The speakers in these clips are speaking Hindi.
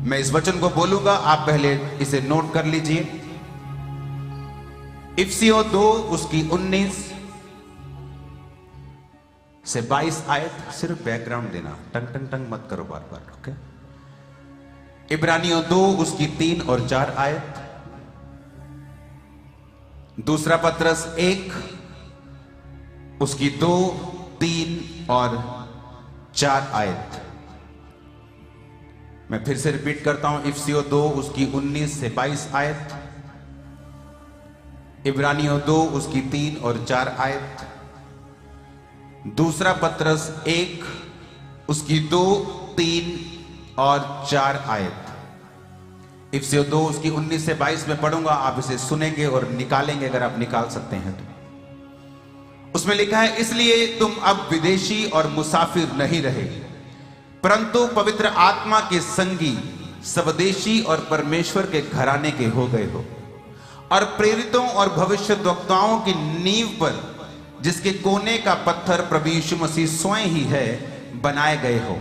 मैं इस वचन को बोलूंगा, आप पहले इसे नोट कर लीजिए। इफिसियों 2 उसकी 19 से 22 आयत। सिर्फ बैकग्राउंड देना, टंग टंग टंग मत करो बार बार, ओके। इब्रानियों 2 उसकी 3 और 4 आयत। दूसरा पत्रस 1 उसकी 2, 3 और 4 आयत। मैं फिर से रिपीट करता हूं, इफिसियों 2 उसकी 19 से 22 आयत, इब्रानियों 2 उसकी 3 और 4 आयत, दूसरा पत्रस 1 उसकी 2, 3 और 4 आयत। इफिसियों 2 उसकी 19 से 22 में पढ़ूंगा, आप इसे सुनेंगे और निकालेंगे अगर आप निकाल सकते हैं तो। उसमें लिखा है, इसलिए तुम अब विदेशी और मुसाफिर नहीं रहे, परंतु पवित्र आत्मा के संगी, स्वदेशी और परमेश्वर के घराने के हो गए हो, और प्रेरितों और भविष्यद्वक्ताओं की नींव पर, जिसके कोने का पत्थर प्रभु यीशु मसीह स्वयं ही है, बनाए गए हो,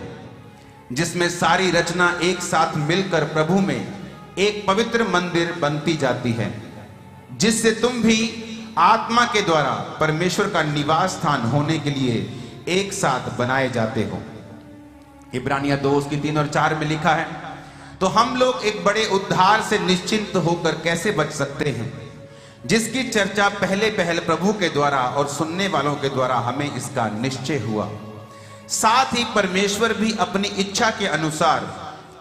जिसमें सारी रचना एक साथ मिलकर प्रभु में एक पवित्र मंदिर बनती जाती है, जिससे तुम भी आत्मा के द्वारा परमेश्वर का निवास स्थान होने के लिए एक साथ बनाए जाते हो। इब्रानियों 2 उसकी 3 और 4 में लिखा है, तो हम लोग एक बड़े उद्धार से निश्चिंत होकर कैसे बच सकते हैं, जिसकी चर्चा पहले प्रभु के द्वारा और सुनने वालों के द्वारा हमें इसका निश्चय हुआ। साथ ही परमेश्वर भी अपनी इच्छा के अनुसार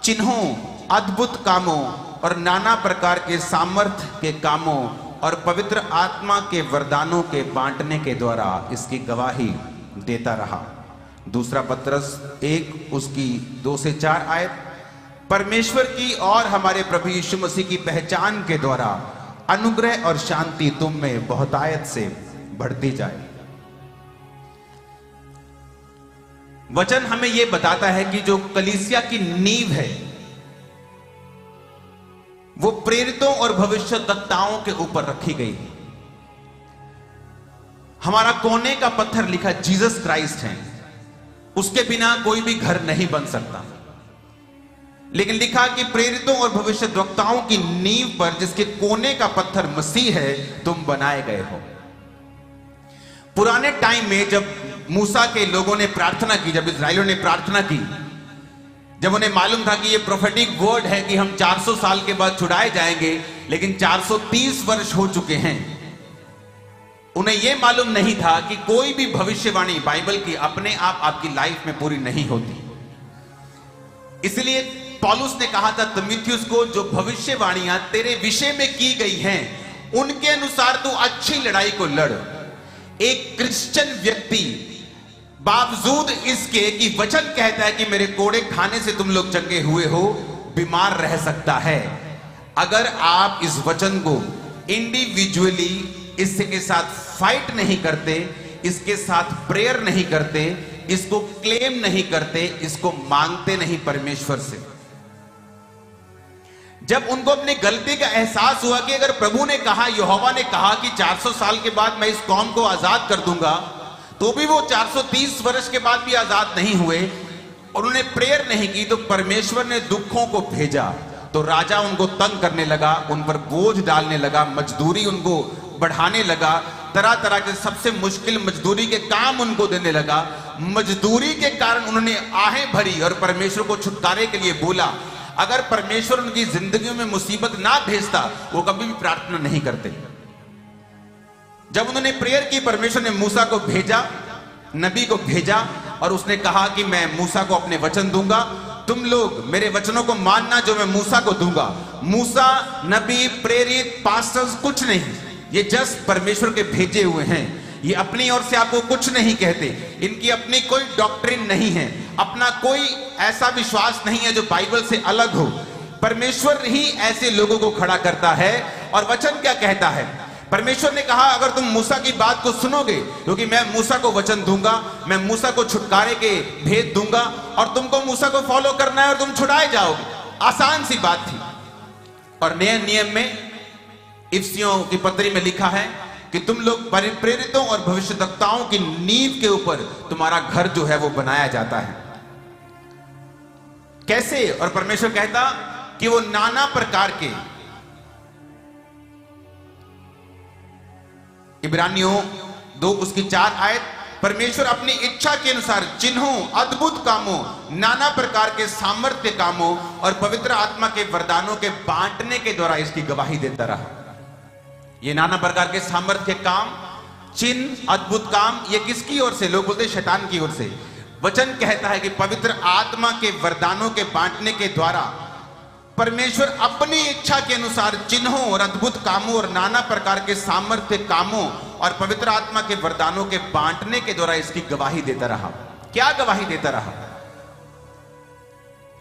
चिन्हों, अद्भुत कामों और नाना प्रकार के सामर्थ्य के कामों और पवित्र आत्मा के वरदानों के बांटने के द्वारा इसकी गवाही देता रहा। दूसरा पत्रस 1 उसकी 2 से 4 आयत। परमेश्वर की और हमारे प्रभु यीशु मसीह की पहचान के द्वारा अनुग्रह और शांति तुम में बहुतायत से बढ़ती जाए। वचन हमें यह बताता है कि जो कलीसिया की नींव है वो प्रेरितों और भविष्यद्वक्ताओं के ऊपर रखी गई है। हमारा कोने का पत्थर लिखा जीसस क्राइस्ट है, उसके बिना कोई भी घर नहीं बन सकता। लेकिन लिखा कि प्रेरितों और भविष्यद्वक्ताओं की नींव पर, जिसके कोने का पत्थर मसीह है, तुम बनाए गए हो। पुराने टाइम में जब मूसा के लोगों ने प्रार्थना की, जब इस्राएलियों ने प्रार्थना की, जब उन्हें मालूम था कि ये प्रोफेटिक वर्ड है कि हम 400 साल के बाद छुड़ाए जाएंगे, लेकिन 430 वर्ष हो चुके हैं, उन्हें यह मालूम नहीं था कि कोई भी भविष्यवाणी बाइबल की अपने आप आपकी लाइफ में पूरी नहीं होती। इसलिए पौलुस ने कहा था तीमुथियुस को, जो भविष्यवाणियां तेरे विषय में की गई हैं, उनके अनुसार तू अच्छी लड़ाई को लड़। एक क्रिश्चियन व्यक्ति बावजूद इसके कि वचन कहता है कि मेरे कोड़े खाने से तुम लोग चंगे हुए हो, बीमार रह सकता है। अगर आप इस वचन को इंडिविजुअली इसके साथ फाइट नहीं करते, इसके साथ प्रेयर नहीं करते, इसको क्लेम नहीं करते, इसको मांगते नहीं परमेश्वर से। जब उनको अपनी गलती का एहसास हुआ कि अगर प्रभु ने कहा, यहोवा ने कहा कि 400 साल के बाद मैं इस कौम को आजाद कर दूंगा, तो भी वो 430 वर्ष के बाद भी आजाद नहीं हुए और उन्होंने प्रेयर नहीं की, तो परमेश्वर ने दुखों को भेजा। तो राजा उनको तंग करने लगा, उन पर बोझ डालने लगा, मजदूरी उनको बढ़ाने लगा, तरह तरह के सबसे मुश्किल मजदूरी के काम उनको देने लगा। मजदूरी के कारण उन्होंने आहें भरी और परमेश्वर को छुटकारे के लिए बोला। अगर परमेश्वर उनकी जिंदगियों में मुसीबत ना भेजता, वो कभी भी प्रार्थना नहीं करते। जब उन्होंने प्रेयर की, परमेश्वर ने मूसा को भेजा, नबी को भेजा, और उसने कहा कि मैं मूसा को अपने वचन दूंगा, तुम लोग मेरे वचनों को मानना जो मैं मूसा को दूंगा। मूसा, नबी, प्रेरित, पास्टर्स कुछ नहीं, ये जस्ट परमेश्वर के भेजे हुए हैं। ये अपनी ओर से आपको कुछ नहीं कहते, इनकी अपनी कोई डॉक्ट्रिन नहीं है, अपना कोई ऐसा विश्वास नहीं है जो बाइबल से अलग हो। परमेश्वर ही ऐसे लोगों को खड़ा करता है। और वचन क्या कहता है? परमेश्वर ने कहा, अगर तुम मूसा की बात को सुनोगे, क्योंकि मैं मूसा को वचन दूंगा, मैं मूसा को छुटकारे के भेद दूंगा, और तुमको मूसा को फॉलो करना है और तुम छुड़ाए जाओगे। आसान सी बात थी। और नए नियम में इफिसियों की पत्री में लिखा है कि तुम लोग प्रेरितों और भविष्यद्वक्ताओं की नींव के ऊपर तुम्हारा घर जो है वो बनाया जाता है। कैसे? और परमेश्वर कहता कि वो नाना प्रकार के, इब्रानियों 2 उसकी 4 आयत, परमेश्वर अपनी इच्छा के अनुसार चिन्हों, अद्भुत कामों, नाना प्रकार के सामर्थ्य कामों और पवित्र आत्मा के वरदानों के बांटने के द्वारा इसकी गवाही देता रहा। ये नाना प्रकार के सामर्थ्य काम, चिन्ह, अद्भुत काम, ये किसकी ओर से? लोग बोलते शैतान की ओर से। वचन कहता है कि पवित्र आत्मा के वरदानों के बांटने के द्वारा परमेश्वर अपनी इच्छा के अनुसार चिन्हों और अद्भुत कामों और नाना प्रकार के सामर्थ्य कामों और पवित्र आत्मा के वरदानों के बांटने के द्वारा इसकी गवाही देता रहा। क्या गवाही देता रहा?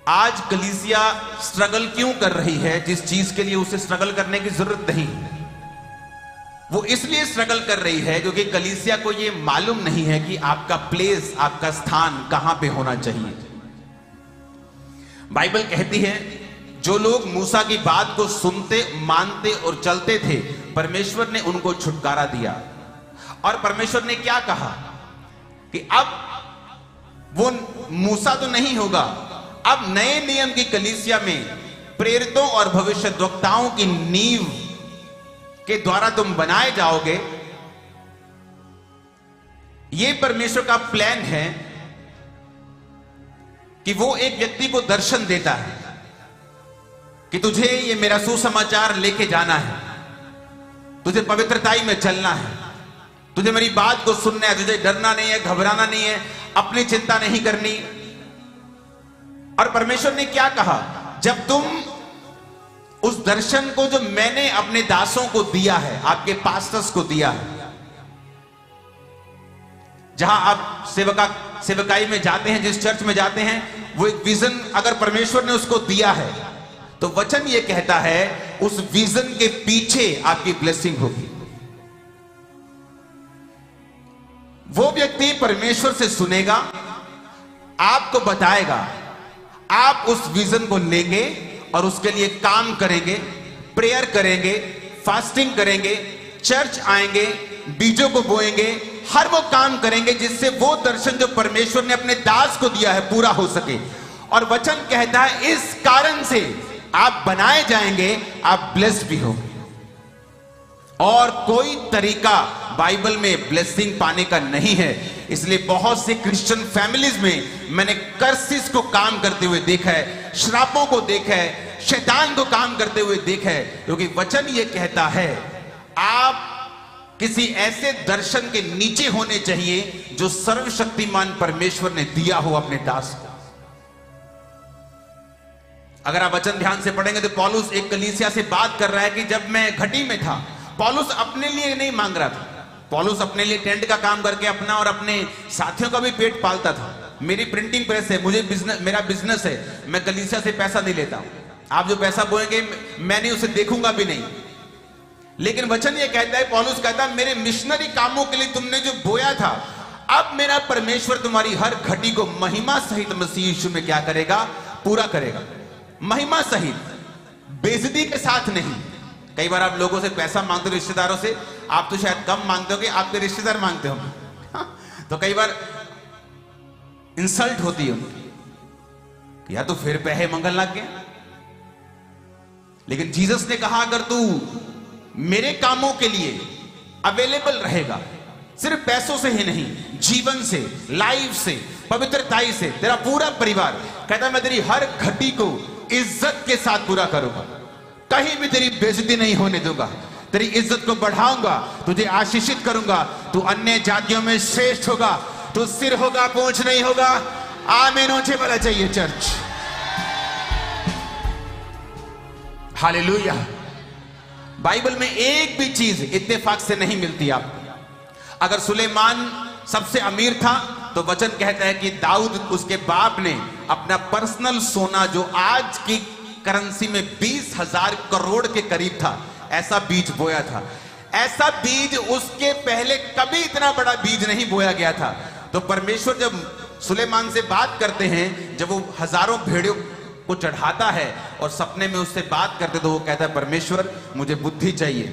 आज कलीसिया स्ट्रगल क्यों कर रही है? जिस चीज के लिए उसे स्ट्रगल करने की जरूरत नहीं, वो इसलिए स्ट्रगल कर रही है क्योंकि कलीसिया को ये मालूम नहीं है कि आपका प्लेस, आपका स्थान कहां पे होना चाहिए। बाइबल कहती है जो लोग मूसा की बात को सुनते, मानते और चलते थे, परमेश्वर ने उनको छुटकारा दिया। और परमेश्वर ने क्या कहा कि अब वो मूसा तो नहीं होगा, अब नए नियम की कलीसिया में प्रेरितों और भविष्यद्वक्ताओं की नींव के द्वारा तुम बनाए जाओगे। ये परमेश्वर का प्लान है कि वो एक व्यक्ति को दर्शन देता है कि तुझे ये मेरा सुसमाचार लेके जाना है, तुझे पवित्रताई में चलना है, तुझे मेरी बात को सुनना है, तुझे डरना नहीं है, घबराना नहीं है, अपनी चिंता नहीं करनी। और परमेश्वर ने क्या कहा? जब तुम उस दर्शन को जो मैंने अपने दासों को दिया है, आपके पास्टर्स को दिया है, जहां आप सेवकाई में जाते हैं, जिस चर्च में जाते हैं, वो एक विजन अगर परमेश्वर ने उसको दिया है तो वचन ये कहता है उस विजन के पीछे आपकी ब्लेसिंग होगी। वो व्यक्ति परमेश्वर से सुनेगा, आपको बताएगा, आप उस विजन को लेंगे और उसके लिए काम करेंगे, प्रेयर करेंगे, फास्टिंग करेंगे, चर्च आएंगे, बीजों को बोएंगे, हर वो काम करेंगे जिससे वो दर्शन जो परमेश्वर ने अपने दास को दिया है पूरा हो सके। और वचन कहता है इस कारण से आप बनाए जाएंगे, आप ब्लेस्ड भी होंगे। और कोई तरीका बाइबल में ब्लेसिंग पाने का नहीं है। इसलिए बहुत से क्रिश्चियन फैमिलीज में मैंने कर्सिस को काम करते हुए देखा है, श्रापों को देखा है, शैतान को काम करते हुए देखा है, क्योंकि वचन ये कहता है आप किसी ऐसे दर्शन के नीचे होने चाहिए जो सर्वशक्तिमान परमेश्वर ने दिया हो अपने दास को। अगर आप वचन ध्यान से पढ़ेंगे तो पौलुस एक कलीसिया से बात कर रहा है कि जब मैं घटी में था, पौलुस अपने लिए नहीं मांग रहा था, पौलुस अपने लिए टेंट का काम करके अपना और अपने साथियों का भी पेट पालता था। मेरी प्रिंटिंग प्रेस है, मुझे बिजनेस, मेरा बिजनेस है, मैं कलीसिया से पैसा नहीं लेता हूं, आप जो पैसा बोएंगे मैंने उसे देखूंगा भी नहीं। लेकिन वचन ये कहता है, पौलुस कहता है मेरे मिशनरी कामों के लिए तुमने जो बोया था, अब मेरा परमेश्वर तुम्हारी हर घटी को महिमा सहित मसीह यीशु में क्या करेगा? पूरा करेगा। महिमा सहित, बेइज्जती के साथ नहीं। कई बार आप लोगों से पैसा मांगते हो, रिश्तेदारों से, आप तो शायद कम मांगते हो कि आपके रिश्तेदार मांगते हो, तो कई बार इंसल्ट होती है उनकी, या तो फिर पैसे मंगल लग गया। लेकिन जीसस ने कहा अगर तू मेरे कामों के लिए अवेलेबल रहेगा, सिर्फ पैसों से ही नहीं, जीवन से, लाइफ से, पवित्रताई से, तेरा पूरा परिवार, कहता मैं तेरी हर घटी को इज्जत के साथ पूरा करूंगा, कहीं भी तेरी बेइज्जती नहीं होने दूंगा, तेरी इज्जत को बढ़ाऊंगा, तुझे आशीषित करूंगा, तू अन्य जातियों में श्रेष्ठ होगा, तू सिर होगा, पूंछ नहीं होगा। आमीन ऊंचे बोला चाहिए चर्च। हालेलुया। बाइबल में एक भी चीज इत्तेफाक से नहीं मिलती आपको। अगर सुलेमान सबसे अमीर था तो वचन कहता है कि दाऊद, उसके बाप ने अपना पर्सनल सोना जो आज की करेंसी में 20,000 करोड़ के करीब था, ऐसा बीज बोया था। ऐसा बीज उसके पहले कभी इतना बड़ा बीज नहीं बोया गया था। तो परमेश्वर जब सुलेमान से बात करते हैं, जब वो हजारों भेड़ों को चढ़ाता है और सपने में उससे बात करते, तो वो कहता है परमेश्वर मुझे बुद्धि चाहिए,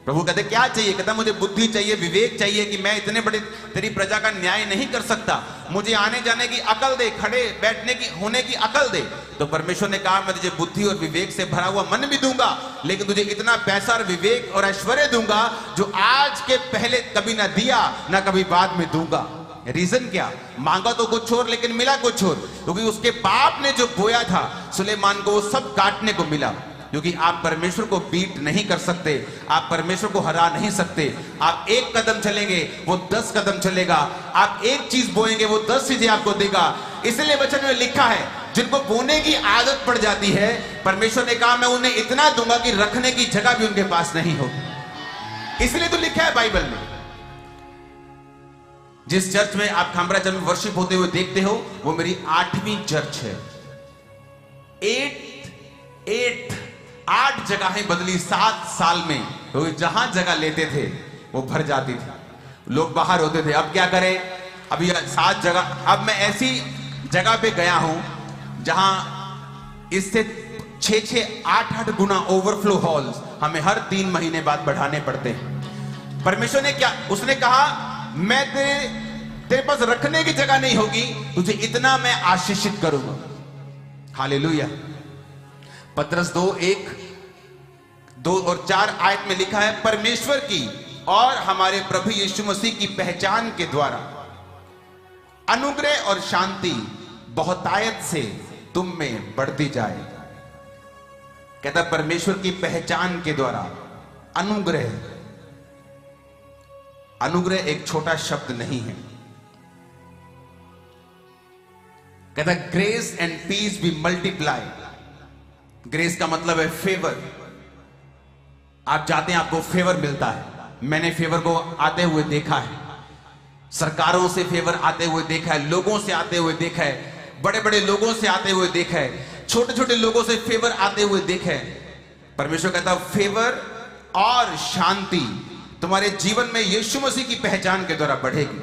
प्रभु कहते क्या चाहिए? कहता मुझे बुद्धि चाहिए, विवेक चाहिए कि मैं इतने बड़े तेरी प्रजा का न्याय नहीं कर सकता, मुझे आने जाने की अकल दे, खड़े बैठने की होने की अकल दे। तो परमेश्वर ने कहा मैं तुझे बुद्धि और विवेक से भरा हुआ मन भी दूंगा, लेकिन तुझे इतना पैसा और विवेक और ऐश्वर्य दूंगा जो आज के पहले कभी ना दिया ना कभी बाद में दूंगा। रीजन क्या? मांगा तो कुछ और लेकिन मिला कुछ और, क्योंकि उसके बाप ने जो बोया था सुलेमान को वो सब काटने को मिला। क्योंकि आप परमेश्वर को बीट नहीं कर सकते, आप परमेश्वर को हरा नहीं सकते। आप एक कदम चलेंगे वो 10 कदम चलेगा, आप एक चीज बोएंगे वो 10 चीजें आपको देगा। इसलिए वचन में लिखा है जिनको बोने की आदत पड़ जाती है, परमेश्वर ने कहा मैं उन्हें इतना दूंगा कि रखने की जगह भी उनके पास नहीं होगी। इसलिए तो लिखा है बाइबल में। जिस चर्च में आप खामरा चर्च में वर्शिप होते हुए देखते हो वो मेरी 8वीं चर्च है। 8 जगहें बदली 7 साल में, तो जहां जगह लेते थे वो भर जाती थी, लोग बाहर होते थे। अब क्या करें? अब ये 7 जगह, अब मैं ऐसी जगह पे गया हूं जहां इससे 6-6, 8-8 गुना ओवरफ्लो हॉल्स हमें हर 3 महीने बाद बढ़ाने पड़ते हैं। परमेश्वर ने क्या? उसने कहा मैं तेरे पास रखने की जगह नहीं होगी, तुझे इतना मैं आशीषित करूंगा। हालेलुया। पतरस 2:1-2 और 4 आयत में लिखा है परमेश्वर की और हमारे प्रभु यीशु मसीह की पहचान के द्वारा अनुग्रह और शांति बहुतायत से तुम में बढ़ती जाए। कहता परमेश्वर की पहचान के द्वारा अनुग्रह, अनुग्रह एक छोटा शब्द नहीं है। कहता grace and peace be multiply. Grace का मतलब है फेवर। आप जाते हैं आपको फेवर मिलता है। मैंने फेवर को आते हुए देखा है, सरकारों से फेवर आते हुए देखा है, लोगों से आते हुए देखा है, बड़े बड़े लोगों से आते हुए देखा है, छोटे छोटे लोगों से फेवर आते हुए देखा है। परमेश्वर कहता है फेवर और शांति तुम्हारे जीवन में यीशु मसीह की पहचान के द्वारा बढ़ेगी।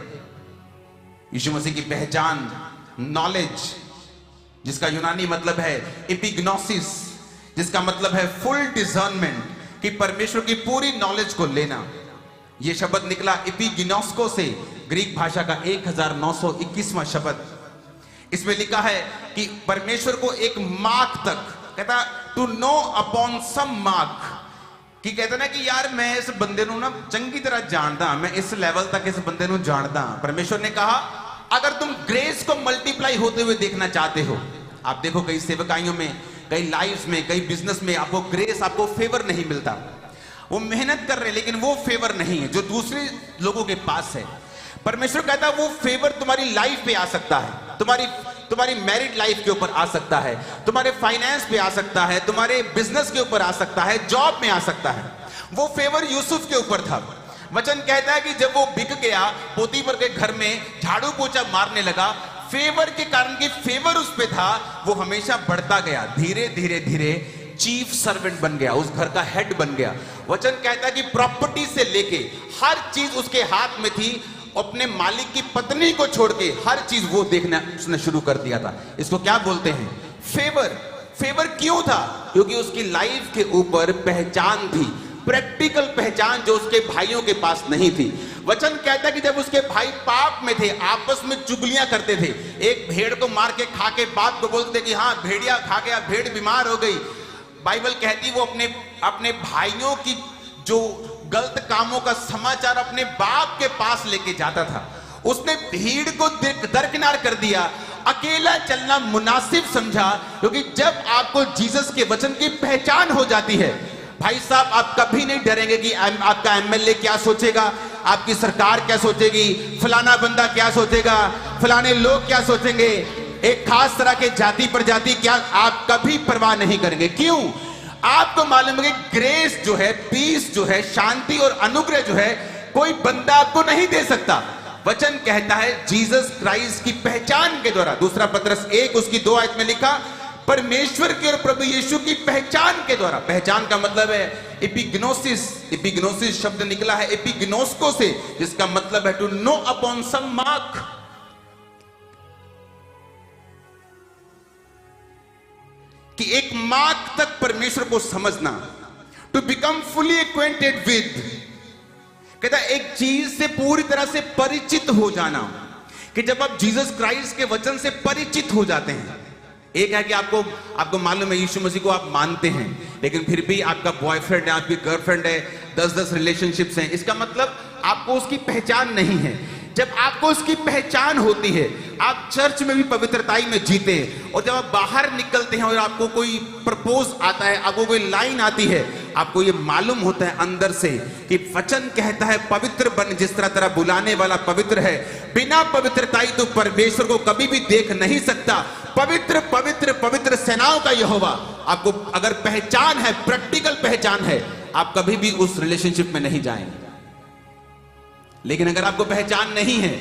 यीशु मसीह की पहचान, नॉलेज, जिसका यूनानी मतलब है एपिग्नोसिस, जिसका मतलब है फुल डिसर्नमेंट, कि परमेश्वर की पूरी नॉलेज को लेना। यह शब्द निकला एपिगिनोस्को से, ग्रीक भाषा का 1921वां शब्द। इसमें लिखा है कि परमेश्वर को एक मार्क तक, कहता to know upon some mark, कि कहता ना कि यार मैं इस बंदे ਨੂੰ ना चंगी तरह जानता, मैं इस लेवल तक इस बंदे ਨੂੰ जानता। परमेश्वर ने कहा अगर तुम ग्रेस को मल्टीप्लाई होते हुए देखना चाहते हो, आप देखो कई सेवकाइयों में, कई लाइफ्स में, कई बिजनेस में आपको ग्रेस, आपको फेवर नहीं मिलता। वो मेहनत कर रहे हैं लेकिन वो फेवर नहीं है जो दूसरे लोगों के पास है। परमेश्वर कहता है वो फेवर तुम्हारी लाइफ पे आ सकता है, तुम्हारी मैरिड लाइफ के ऊपर आ सकता है, तुम्हारे फाइनेंस पे आ सकता है, तुम्हारे बिजनेस के ऊपर आ सकता है, जॉब में आ सकता है। वो फेवर यूसुफ के ऊपर था। वचन कहता है कि जब वो बिक गया, पोतीफर के घर में झाड़ू पोछा मारने लगा, फेवर के कारण की फेवर उस पे था, वो हमेशा बढ़ता गया, धीरे धीरे धीरे चीफ सर्वेंट बन गया, उस घर का हेड बन गया। वचन कहता है कि प्रॉपर्टी से लेके हर चीज उसके हाथ में थी, अपने मालिक की पत्नी को छोड़ के हर चीज वो देखना उसने शुरू कर दिया था। इसको क्या बोलते हैं? फेवर। फेवर क्यों था? क्योंकि उसकी लाइफ के ऊपर पहचान थी, प्रैक्टिकल पहचान जो उसके भाइयों के पास नहीं थी। वचन कहता है कि जब उसके भाई पाप में थे, आपस में चुगलियां करते थे, एक भेड़ को मार के खा के बाप को बोलते थे कि हाँ भेड़िया खा गया, भेड़ बीमार हो गई। बाइबल कहती वो अपने भाइयों की जो गलत कामों का समाचार अपने बाप के पास लेके जाता था। उसने भीड़ को दरकिनार कर दिया, अकेला चलना मुनासिब समझा, क्योंकि जब आपको जीसस के वचन की पहचान हो जाती है, भाई साहब आप कभी नहीं डरेंगे कि आपका एमएलए क्या सोचेगा, आपकी सरकार क्या सोचेगी, फलाना बंदा क्या सोचेगा, फलाने लोग क्या सोचेंगे, एक खास तरह के जाति प्रजाति क्या, आप कभी परवाह नहीं करेंगे। क्यों? आपको मालूम है कि ग्रेस जो है, पीस जो है, शांति और अनुग्रह जो है, कोई बंदा आपको नहीं दे सकता। वचन कहता है जीसस क्राइस्ट की पहचान के द्वारा। दूसरा पतरस 1 उसकी 2 आयत में लिखा परमेश्वर के और प्रभु यीशु की पहचान के द्वारा। पहचान का मतलब है एपिग्नोसिस। एपिग्नोसिस शब्द निकला है एपिग्नोस्को से, जिसका मतलब है to know upon some mark. कि एक मार्क तक परमेश्वर को समझना, to become fully acquainted with, कहता है एक चीज से पूरी तरह से परिचित हो जाना, कि जब आप जीसस क्राइस्ट के वचन से परिचित हो जाते हैं। एक है कि आपको मालूम है यीशु मसीह को आप मानते हैं, लेकिन फिर भी आपका बॉयफ्रेंड है, आपकी गर्लफ्रेंड है, 10-10 रिलेशनशिप्स हैं, इसका मतलब आपको उसकी पहचान नहीं है। जब आपको उसकी पहचान होती है, आप चर्च में भी पवित्रताई में जीते हैं, और जब आप बाहर निकलते हैं और आपको कोई प्रपोज आता है, आपको कोई लाइन आती है, आपको ये मालूम होता है अंदर से कि वचन कहता है पवित्र बन जिस तरह तेरा बुलाने वाला पवित्र है। बिना पवित्रताई तो परमेश्वर को कभी भी देख नहीं सकता। पवित्र पवित्र पवित्र सेनाओं का यहोवा। आपको अगर पहचान है, प्रैक्टिकल पहचान है, आप कभी भी उस रिलेशनशिप में नहीं जाएंगे। लेकिन अगर आपको पहचान नहीं है,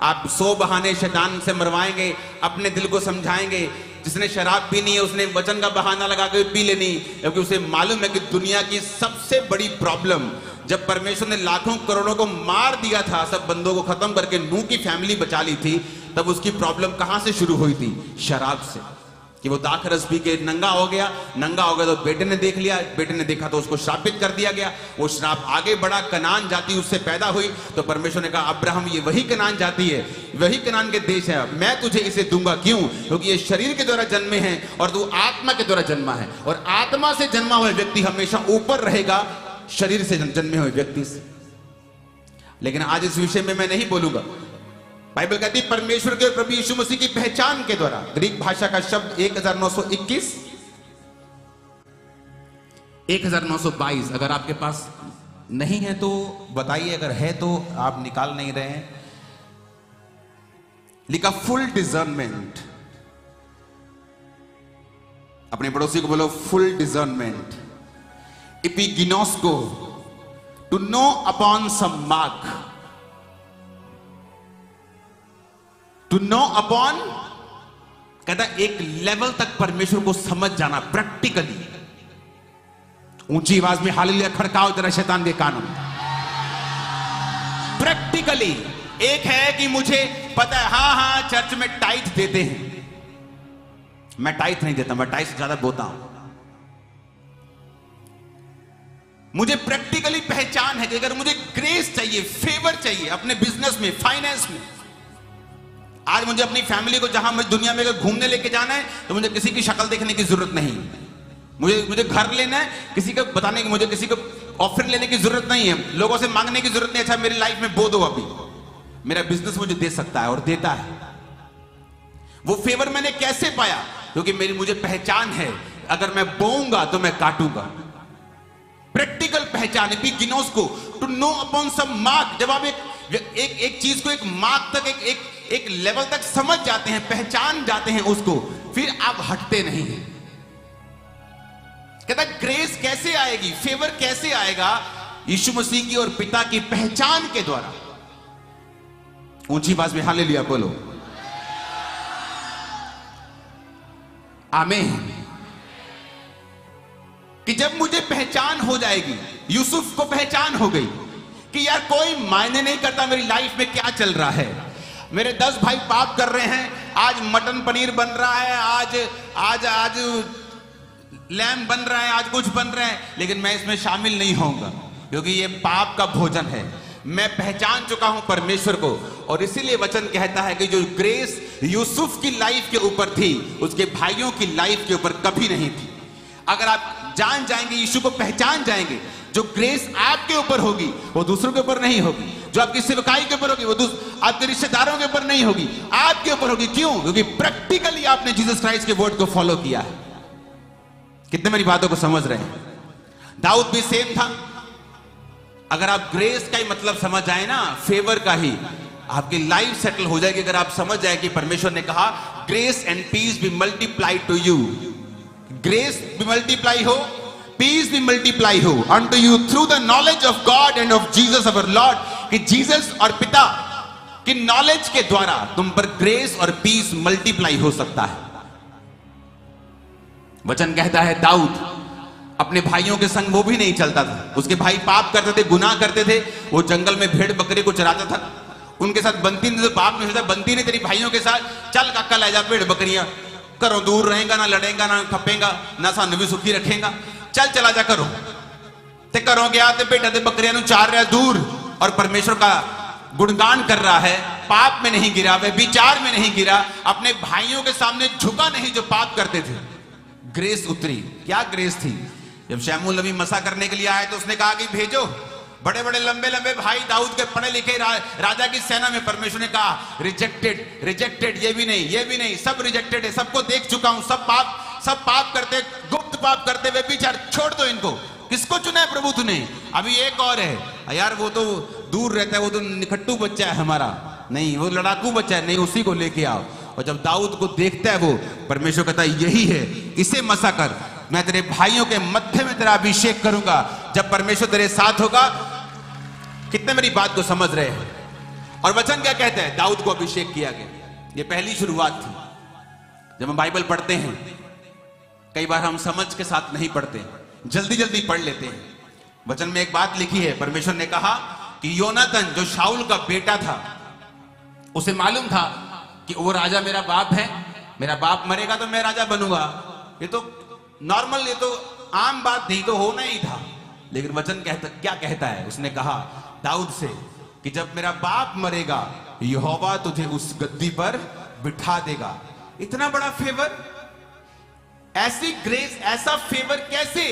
आप 100 बहाने शैतान से मरवाएंगे, अपने दिल को समझाएंगे। जिसने शराब पीनी है उसने वचन का बहाना लगा के पी लेनी, क्योंकि उसे मालूम है कि दुनिया की सबसे बड़ी प्रॉब्लम, जब परमेश्वर ने लाखों करोड़ों को मार दिया था, सब बंदों को खत्म करके नूह की फैमिली बचा ली थी, तब उसकी प्रॉब्लम कहां से शुरू हुई थी? शराब से। कि वो दाखरस पी के नंगा हो गया तो बेटे ने देख लिया, बेटे ने देखा तो उसको श्रापित कर दिया गया। वो श्राप आगे बढ़ा, कनान जाति उससे पैदा हुई, तो परमेश्वर ने कहा अब्राहम ये वही कनान जाति है, वही कनान के देश है, मैं तुझे इसे दूंगा। क्यों? क्योंकि ये शरीर के द्वारा जन्मे हैं और तू आत्मा के द्वारा जन्मा है, और आत्मा से जन्मा हुआ व्यक्ति हमेशा ऊपर रहेगा शरीर से जन्मे हुए व्यक्ति से। लेकिन आज इस विषय में मैं नहीं बोलूंगा। बाइबल कहती है परमेश्वर के और प्रभु यीशु मसीह की पहचान के द्वारा। ग्रीक भाषा का शब्द 1921, 1922। अगर आपके पास नहीं है तो बताइए, अगर है तो आप निकाल नहीं रहे हैं। लिखा फुल डिजर्नमेंट। अपने पड़ोसी को बोलो फुल डिजर्नमेंट। इपिगिनोस्को, to know upon some mark, to know upon, कहता एक लेवल तक परमेश्वर को समझ जाना प्रैक्टिकली। ऊंची आवाज में हालेलुया खड़काओ जरा शैतान के कानों। प्रैक्टिकली एक है कि मुझे पता है, हाँ चर्च में टाइट देते हैं, मैं टाइट नहीं देता, मैं टाइट ज्यादा बोता हूं। मुझे प्रैक्टिकली पहचान है कि अगर मुझे ग्रेस चाहिए, फेवर चाहिए अपने बिजनेस में, फाइनेंस में, आज मुझे अपनी फैमिली को जहां मुझे दुनिया में अगर घूमने लेके जाना है तो मुझे किसी की शक्ल देखने की जरूरत नहीं। मुझे घर लेना है, किसी को बताने की, मुझे किसी को ऑफर लेने की जरूरत नहीं है, लोगों से मांगने की जरूरत नहीं। अच्छा मेरी लाइफ में बो दो, अभी मेरा बिजनेस मुझे दे सकता है और देता है। वो फेवर मैंने कैसे पाया? क्योंकि मुझे पहचान है, अगर मैं बोऊंगा तो मैं काटूंगा। प्रैक्टिकल पहचान है। गिनोस को to know upon some mark. जब आप एक चीज को एक मार्क तक, एक लेवल तक समझ जाते हैं, पहचान जाते हैं उसको, फिर आप हटते नहीं हैं। कहता ग्रेस कैसे आएगी, फेवर कैसे आएगा? यीशु मसीह की और पिता की पहचान के द्वारा। ऊंची आवाज में हालेलुया बोलो। आमीन। कि जब मुझे पहचान हो जाएगी, यूसुफ को पहचान हो गई कि यार कोई मायने नहीं करता मेरी लाइफ में क्या चल रहा है। मेरे 10 भाई पाप कर रहे हैं, आज मटन पनीर बन रहा है, आज लैम बन रहा है, आज कुछ बन रहा है, लेकिन मैं इसमें शामिल नहीं होऊंगा क्योंकि ये पाप का भोजन है। मैं पहचान चुका हूं परमेश्वर को, और इसीलिए वचन कहता है कि जो ग्रेस यूसुफ की लाइफ के ऊपर थी, उसके भाइयों की लाइफ के ऊपर कभी नहीं थी। अगर आप जान जाएंगे, यीशु को पहचान जाएंगे, जो ग्रेस आपके ऊपर होगी वो दूसरों के ऊपर नहीं होगी, जो आपकी सेवकाई के ऊपर होगी वो आपके रिश्तेदारों के ऊपर नहीं होगी, आपके ऊपर होगी। क्यों? क्योंकि प्रैक्टिकली आपने जीसस क्राइस्ट के वर्ड को फॉलो किया है। कितने मेरी बातों को समझ रहे हैं? दाऊद भी सेम था। अगर आप ग्रेस का ही मतलब समझ जाए ना, फेवर का ही, आपकी लाइफ सेटल हो जाएगी। अगर आप समझ जाए कि परमेश्वर ने कहा grace and peace be multiply to you, grace भी मल्टीप्लाई हो, पीस भी मल्टीप्लाई हो unto you through the knowledge of God and of Jesus our Lord। कि जीसस और पिता की नॉलेज के द्वारा तुम पर ग्रेस और पीस मल्टीप्लाई हो सकता है। वचन कहता है दाऊद अपने भाइयों के संग वो भी नहीं चलता था। उसके भाई पाप करते थे, गुनाह करते थे, वो जंगल में भेड़ बकरी को चराता था, उनके साथ बनती नहीं, तो पाप नहीं होता। बनती नहीं तेरी भाइयों के साथ, चल काका ले जा भेड़ बकरियां, करो दूर रहेगा, ना लड़ेगा, ना खपेगा, ना सानू भी सुखी रखेगा, चल चला जा करो। ते घरों गया ते भेटां ते बकरियां नूं चार रहा दूर, और परमेश्वर का गुणगान कर रहा है, पाप में नहीं गिरा, वे विचार में नहीं गिरा, अपने भाइयों के सामने झुका नहीं जो पाप करते थे। ग्रेस उतरी। क्या ग्रेस थी? जब शमूएल नबी मसा करने के लिए आए तो उसने कहा कि भेजो बड़े बड़े लंबे लंबे भाई दाऊद के पढ़े लिखे राजा की सेना में। परमेश्वर ने कहा रिजेक्टेड, रिजेक्टेड, ये भी नहीं, ये भी नहीं, सब रिजेक्टेड है, सबको देख चुका हूं, सब पाप करते, गुप्त पाप करते हुए विचार, छोड़ दो इनको। किसको चुना है प्रभु तूने? अभी एक और है यार, वो तो दूर रहता है, वो तो निखट्टू बच्चा है हमारा, नहीं वो लड़ाकू बच्चा है, नहीं उसी को लेके आओ। और जब दाऊद को देखता है वो, परमेश्वर कहता है यही है, इसे मसा कर, मैं तेरे भाइयों के मध्य में तेरा अभिषेक करूंगा। जब परमेश्वर तेरे साथ होगा, कितने मेरी बात को समझ रहे हैं? और वचन क्या कहता है? दाऊद को अभिषेक किया गया। ये पहली शुरुआत थी। जब हम बाइबल पढ़ते हैं, कई बार हम समझ के साथ नहीं पढ़ते, जल्दी जल्दी पढ़ लेते हैं। वचन में एक बात लिखी है, परमेश्वर ने कहा कि योनातन जो शाऊल का बेटा था, उसे मालूम था कि वो राजा मेरा बाप है, मेरा बाप मरेगा तो मैं राजा बनूंगा। ये तो नॉर्मल, ये तो आम बात थी, तो होना ही था। लेकिन वचन क्या कहता है? उसने कहा दाऊद से कि जब मेरा बाप मरेगा, यहोवा तुझे उस गद्दी पर बिठा देगा। इतना बड़ा फेवर, ऐसी ग्रेस, ऐसा फेवर कैसे?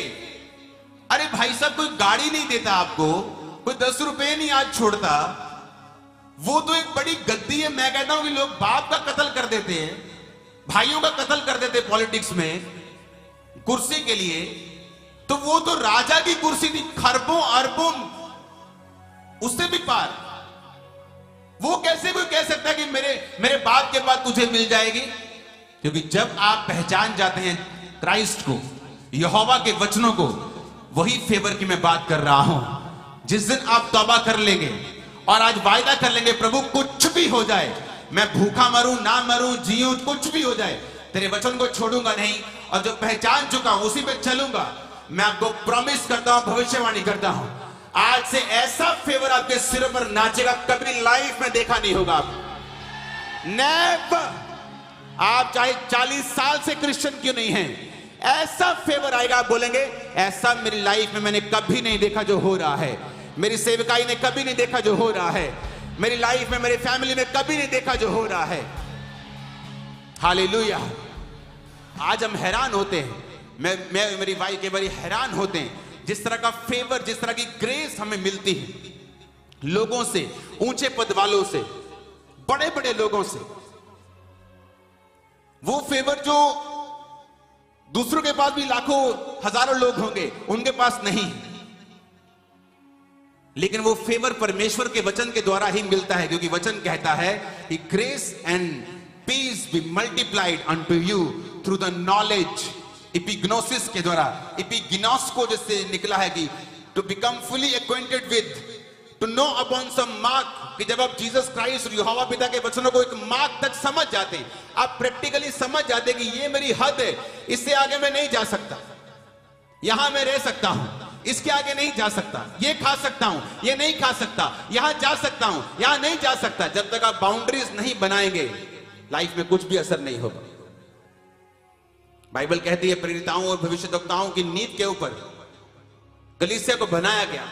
अरे भाई साहब, कोई गाड़ी नहीं देता आपको, कोई 10 रुपए नहीं आज छोड़ता, वो तो एक बड़ी गद्दी है। मैं कहता हूं कि लोग बाप का कत्ल कर देते हैं, भाइयों का कत्ल कर देते हैं पॉलिटिक्स में कुर्सी के लिए, तो वो तो राजा की कुर्सी थी, खरबों अरबों, उससे भी पार। वो कैसे कोई कह सकता है कि मेरे बाप के बाद तुझे मिल जाएगी? क्योंकि जब आप पहचान जाते हैं क्राइस्ट को, यहोवा के वचनों को, वही फेवर की मैं बात कर रहा हूं। जिस दिन आप तौबा कर लेंगे और आज वायदा कर लेंगे, प्रभु कुछ भी हो जाए, मैं भूखा मरूं ना मरूं, जीऊं, कुछ भी हो जाए, तेरे वचन को छोड़ूंगा नहीं, और जो पहचान चुका हूं उसी पे चलूंगा। मैं आपको प्रॉमिस करता हूं, भविष्यवाणी करता हूं, आज से ऐसा फेवर आपके सिरों पर नाचेगा, कभी लाइफ में देखा नहीं होगा। नेवर। आप चाहे 40 साल से क्रिश्चियन क्यों नहीं हैं, ऐसा फेवर आएगा, आप बोलेंगे ऐसा मेरी लाइफ में मैंने कभी नहीं देखा जो हो रहा है, मेरी सेवकाई ने कभी नहीं देखा जो हो रहा है, मेरी लाइफ में, मेरी फैमिली में कभी नहीं देखा जो हो रहा है। हालेलुया। आज हम हैरान होते हैं, मैं मेरी वाइफ के बड़ी हैरान होते हैं, जिस तरह का फेवर, जिस तरह की ग्रेस हमें मिलती है लोगों से, ऊंचे पद वालों से, बड़े बड़े लोगों से। वो फेवर जो दूसरों के पास भी लाखों हजारों लोग होंगे, उनके पास नहीं, लेकिन वो फेवर परमेश्वर के वचन के द्वारा ही मिलता है। क्योंकि वचन कहता है कि grace and peace be multiplied unto you through the knowledge, इपिग्नोसिस के द्वारा, इपिगिनोस को जिससे निकला है कि to become fully acquainted with, to know upon some mark, कि जब आप जीसस क्राइस्ट और यहोवा पिता के वचनों को एक मार्क तक समझ जाते हैं, आप प्रैक्टिकली समझ जाते हैं कि ये मेरी हद है, इससे आगे मैं नहीं जा सकता, यहां मैं रह सकता हूं, इसके आगे नहीं जा सकता, ये खा सकता हूं, ये नहीं खा सकता, यहां जा सकता हूं, यहां नहीं जा सकता। जब तक आप बाउंड्रीज नहीं बनाएंगे, लाइफ में कुछ भी असर नहीं होगा। बाइबल कहती है प्रेरिताओं और भविष्यद्वक्ताओं की नींव के ऊपर कलीसिया को बनाया गया।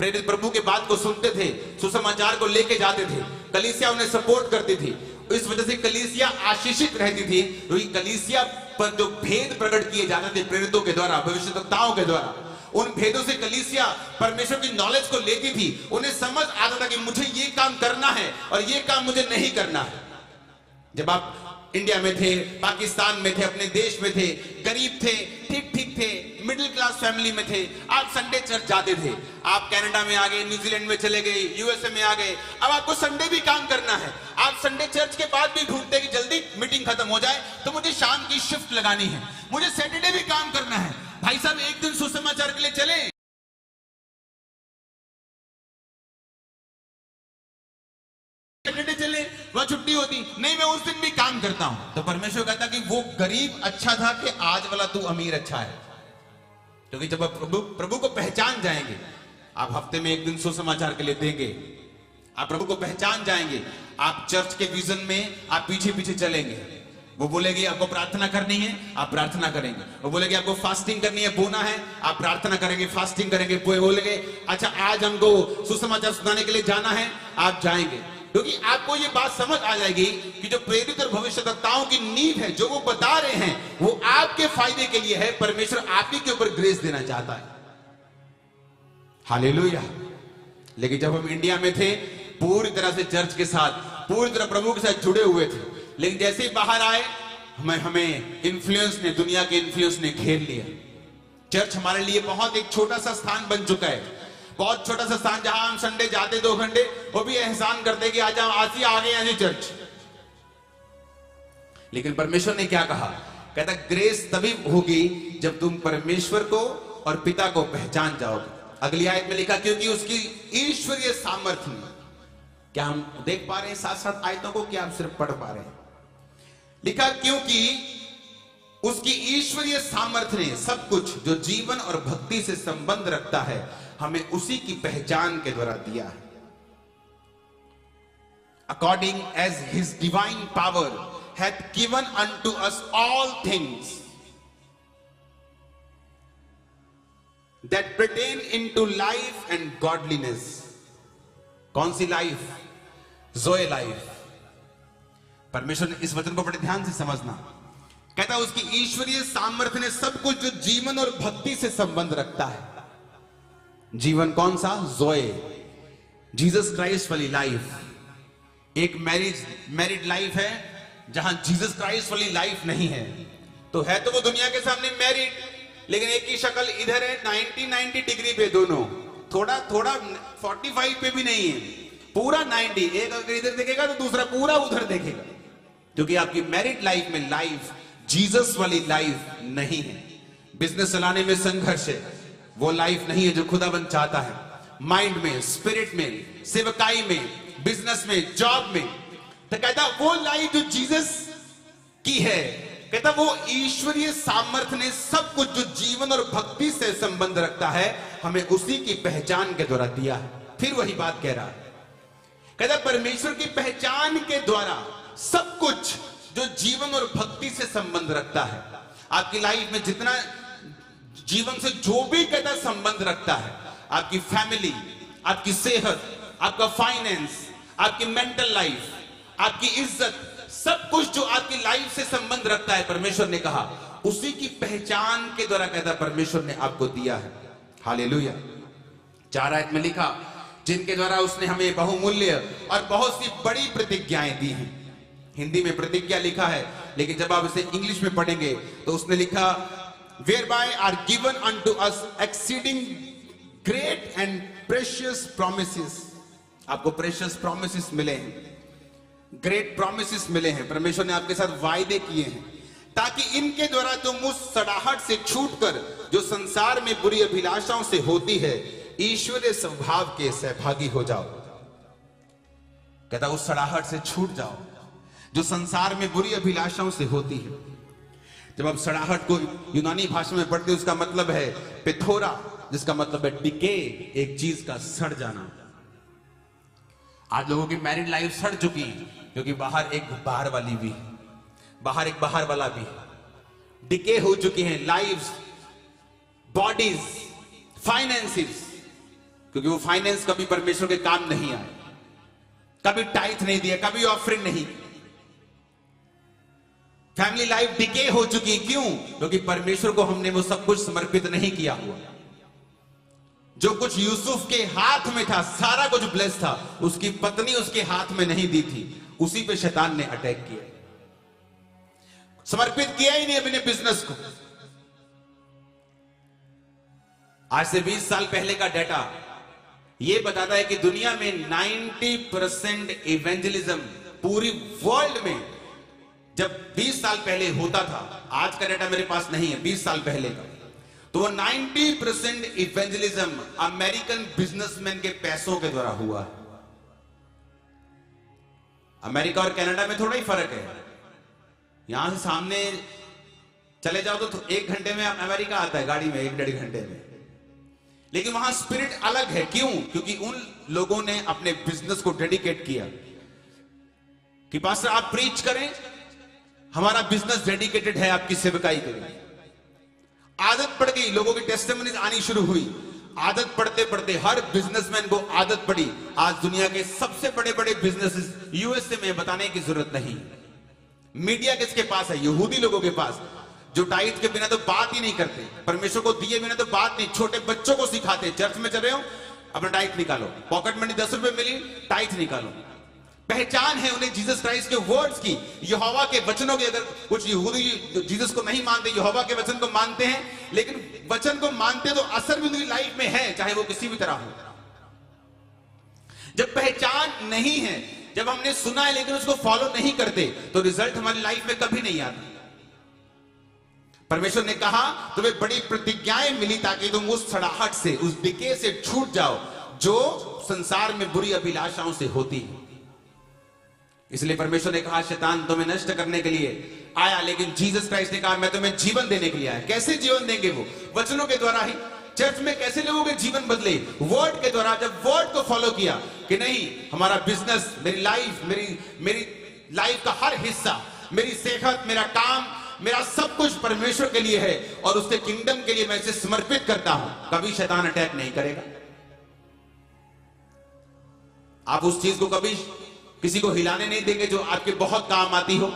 प्रेरित प्रभु के बात को सुनते थे, सुसमाचार को लेके जाते थे, कलीसिया उन्हें सपोर्ट करती थी, इस वजह से कलीसिया आशीषित रहती थी। क्योंकि कलीसिया पर जो भेद प्रकट किए जाते थे प्रेरितों के द्वारा, भविष्यद्वक्ताओं के द्वारा, उन भेदों से कलीसिया परमेश्वर की नॉलेज को लेती थी। उन्हें समझ आता था कि मुझे ये काम करना है और ये काम मुझे नहीं करना है। जब आप इंडिया में थे, पाकिस्तान में थे, अपने देश में थे, गरीब थे, ठीक ठीक थे, मिडिल क्लास फैमिली में थे, आप संडे चर्च जाते थे। आप कनाडा में आ गए, न्यूजीलैंड में चले गए, यूएसए में आ गए, अब आपको संडे भी काम करना है। आप संडे चर्च के बाद भी ढूंढते कि जल्दी मीटिंग खत्म हो जाए तो मुझे शाम की शिफ्ट लगानी है, मुझे सैटरडे भी काम करना है। भाई साहब, एक दिन सुसमाचार के लिए चले, सैटरडे चले, वह छुट्टी होती नहीं, मैं उस दिन भी काम करता हूं। तो परमेश्वर कहता कि वो गरीब अच्छा था कि आज वाला तू अमीर अच्छा है। क्योंकि जब आप प्रभु को पहचान जाएंगे, आप हफ्ते में एक दिन सुसमाचार के लिए देंगे, आप प्रभु को पहचान जाएंगे, आप चर्च के विजन में आप पीछे पीछे चलेंगे। वो बोलेगी आपको प्रार्थना करनी है, आप प्रार्थना करेंगे। वो बोलेगी आपको फास्टिंग करनी है, बोना है, आप प्रार्थना करेंगे, फास्टिंग करेंगे। बोलेंगे अच्छा आज हमको सुसमाचार सुनाने के लिए जाना है, आप जाएंगे। क्योंकि आपको ये बात समझ आ जाएगी कि जो प्रेरित और भविष्यवक्ताओं की नींव है, जो वो बता रहे हैं, वो आपके फायदे के लिए है। परमेश्वर आप ही के ऊपर ग्रेस देना चाहता है। हालेलुया। लेकिन जब हम इंडिया में थे, पूरी तरह से चर्च के साथ, पूरी तरह प्रभु के साथ जुड़े हुए थे। लेकिन जैसे ही बाहर आए, हमें इन्फ्लुएंस ने, दुनिया के इन्फ्लुएंस ने घेर लिया। चर्च हमारे लिए बहुत एक छोटा सा स्थान बन चुका है, बहुत छोटा सा स्थान, जहां हम संडे जाते 2 घंटे, वो भी एहसान करते कि आज हम आज ही आ गए हैं चर्च। लेकिन परमेश्वर ने क्या कहा? कहता ग्रेस तभी होगी जब तुम परमेश्वर को और पिता को पहचान जाओगे। अगली आयत में लिखा क्योंकि उसकी ईश्वरीय सामर्थ्य में। क्या हम देख पा रहे हैं साथ साथ आयतों को, क्या आप सिर्फ पढ़ पा रहे हैं? लिखा क्योंकि उसकी ईश्वरीय सामर्थ्य ने सब कुछ जो जीवन और भक्ति से संबंध रखता है, हमें उसी की पहचान के द्वारा दिया है। According as his divine power hath given unto us all things that pertain into life and godliness। कौन सी लाइफ? ज़ोए लाइफ। परमेश्वर ने इस वचन को बड़े ध्यान से समझना। कहता है उसकी ईश्वरीय सामर्थ्य ने सब कुछ जो जीवन और भक्ति से संबंध रखता है। जीवन कौन सा? ज़ोए, जीसस क्राइस्ट वाली लाइफ। एक मैरिड लाइफ है जहां जीसस क्राइस्ट वाली लाइफ नहीं है। तो है तो वो दुनिया के सामने मैरिड, लेकिन एक ही शक्ल इधर है 90 डिग्री पे, दोनों थोड़ा 45 पे भी नहीं है, पूरा 90। एक अगर इधर देखेगा तो दूसरा पूरा उधर देखेगा, क्योंकि आपकी मैरिड लाइफ में लाइफ जीसस वाली लाइफ नहीं है। बिजनेस चलाने में संघर्ष है, वो लाइफ नहीं है जो खुदाबंद चाहता है। माइंड में, स्पिरिट में, सेवकाई में, बिजनेस में, जॉब में, तो कहता वो लाइफ जो जीसस की है, कहता वो ईश्वरीय सामर्थ्य ने सब कुछ जो जीवन और भक्ति से संबंध रखता है, हमें उसी की पहचान के द्वारा दिया है। फिर वही बात कह रहा है, कहता परमेश्वर की पहचान के द्वारा सब कुछ जो जीवन और भक्ति से संबंध रखता है। आपकी लाइफ में जितना जीवन से जो भी कहता संबंध रखता है, आपकी फैमिली, आपकी सेहत, आपका फाइनेंस, आपकी मेंटल लाइफ, आपकी इज्जत, सब कुछ जो आपकी लाइफ से संबंध रखता है, परमेश्वर ने कहा उसी की पहचान के द्वारा कहता परमेश्वर ने आपको दिया है। हालेलुया। 4 आयत में लिखा जिनके द्वारा उसने हमें बहुमूल्य और बहुत सी बड़ी प्रतिज्ञाएं दी हैं। हिंदी में प्रतिज्ञा लिखा है, लेकिन जब आप इसे इंग्लिश में पढ़ेंगे तो उसने लिखा whereby are given unto us exceeding great and precious promises। आपको प्रेशियस प्रोमिसेस मिले हैं, ग्रेट प्रोमिसेस मिले हैं। परमेश्वर ने आपके साथ वायदे किए हैं, ताकि इनके द्वारा तुम उस सड़ाहट से छूटकर जो संसार में बुरी अभिलाषाओं से होती है, ईश्वरीय स्वभाव के सहभागी हो जाओ। कहता उस सड़ाहट से छूट जाओ जो संसार में बुरी अभिलाषाओं से होती है। जब आप सड़ाहट को यूनानी भाषा में पढ़ते, उसका मतलब है पिथोरा, जिसका मतलब है डिके, एक चीज का सड़ जाना। आज लोगों की मैरिड लाइफ सड़ चुकी है, क्योंकि बाहर एक बाहर वाली भी, बाहर एक बाहर वाला भी, डिके हो चुकी हैं लाइव्स, बॉडीज, फाइनेंसेस, क्योंकि वो फाइनेंस कभी परमेश्वर के काम नहीं आए, कभी टाइथ नहीं दिया, कभी ऑफरिंग नहीं। फैमिली लाइफ डिके हो चुकी, क्यों? क्योंकि परमेश्वर को हमने वो सब कुछ समर्पित नहीं किया हुआ। जो कुछ यूसुफ के हाथ में था, सारा कुछ ब्लेस था, उसकी पत्नी उसके हाथ में नहीं दी थी, उसी पे शैतान ने अटैक किया। समर्पित किया ही नहीं अपने बिजनेस को। आज से 20 साल पहले का डाटा यह बताता है कि दुनिया में 90% इवेंजलिज्म पूरी वर्ल्ड में, जब 20 साल पहले होता था, आज का डाटा मेरे पास नहीं है, 20 साल पहले का, तो वो 90% इवेंजलिज्म अमेरिकन बिजनेसमैन के पैसों के द्वारा हुआ। अमेरिका और कनाडा में थोड़ा ही फर्क है। यहां से सामने चले जाओ तो 1 घंटे में अमेरिका आता है, गाड़ी में 1-1.5 घंटे में। लेकिन वहां स्पिरिट अलग है, क्यों? क्योंकि उन लोगों ने अपने बिजनेस को डेडिकेट किया कि पास्टर आप प्रीच करें, हमारा बिजनेस डेडिकेटेड है आपकी सेवकाई के लिए। आदत पड़ गई, लोगों की टेस्टिमनीज आनी शुरू हुई। आदत पढ़ते पढ़ते हर बिजनेसमैन को आदत पड़ी। आज दुनिया के सबसे बड़े बड़े बिजनेसेस यूएसए में बताने की जरूरत नहीं। मीडिया किसके पास है? यहूदी लोगों के पास, जो टाइट के बिना तो बात ही नहीं करते, परमेश्वर को दिए बिना तो बात नहीं। छोटे बच्चों को सिखाते, चर्च में चल रहे हो अपना टाइट निकालो, पॉकेट मनी 10 रुपए मिली, टाइट निकालो। पहचान है उन्हें जीसस क्राइस्ट के वर्ड्स की, यहोवा के वचनों की। अगर कुछ यहूदी जीसस को नहीं मानते, यहोवा के वचन को मानते हैं, लेकिन वचन को मानते तो असर भी उनकी लाइफ में है, चाहे वो किसी भी तरह हो। जब पहचान नहीं है, जब हमने सुना है लेकिन उसको फॉलो नहीं करते, तो रिजल्ट हमारी लाइफ में कभी नहीं आता। परमेश्वर ने कहा तुम्हें बड़ी प्रतिज्ञाएं मिली ताकि तुम उस सड़ाहट से, उस डिके से छूट जाओ जो संसार में बुरी अभिलाषाओं से होती है। इसलिए परमेश्वर ने कहा शैतान तुम्हें नष्ट करने के लिए आया, लेकिन जीसस क्राइस्ट ने कहा मैं तुम्हें जीवन देने के लिए आया। कैसे जीवन देंगे? वो वचनों के द्वारा ही। चर्च में कैसे लोगों के जीवन बदले? वर्ड के द्वारा। जब वर्ड को फॉलो किया कि नहीं, हमारा बिजनेस, मेरी लाइफ, मेरी लाइफ का हर हिस्सा, मेरी सेहत, मेरा काम, मेरा सब कुछ परमेश्वर के लिए है और उसके किंगडम के लिए मैं इसे समर्पित करता हूं, कभी शैतान अटैक नहीं करेगा। आप उस चीज को कभी किसी को हिलाने नहीं देंगे जो आपके बहुत काम आती हो।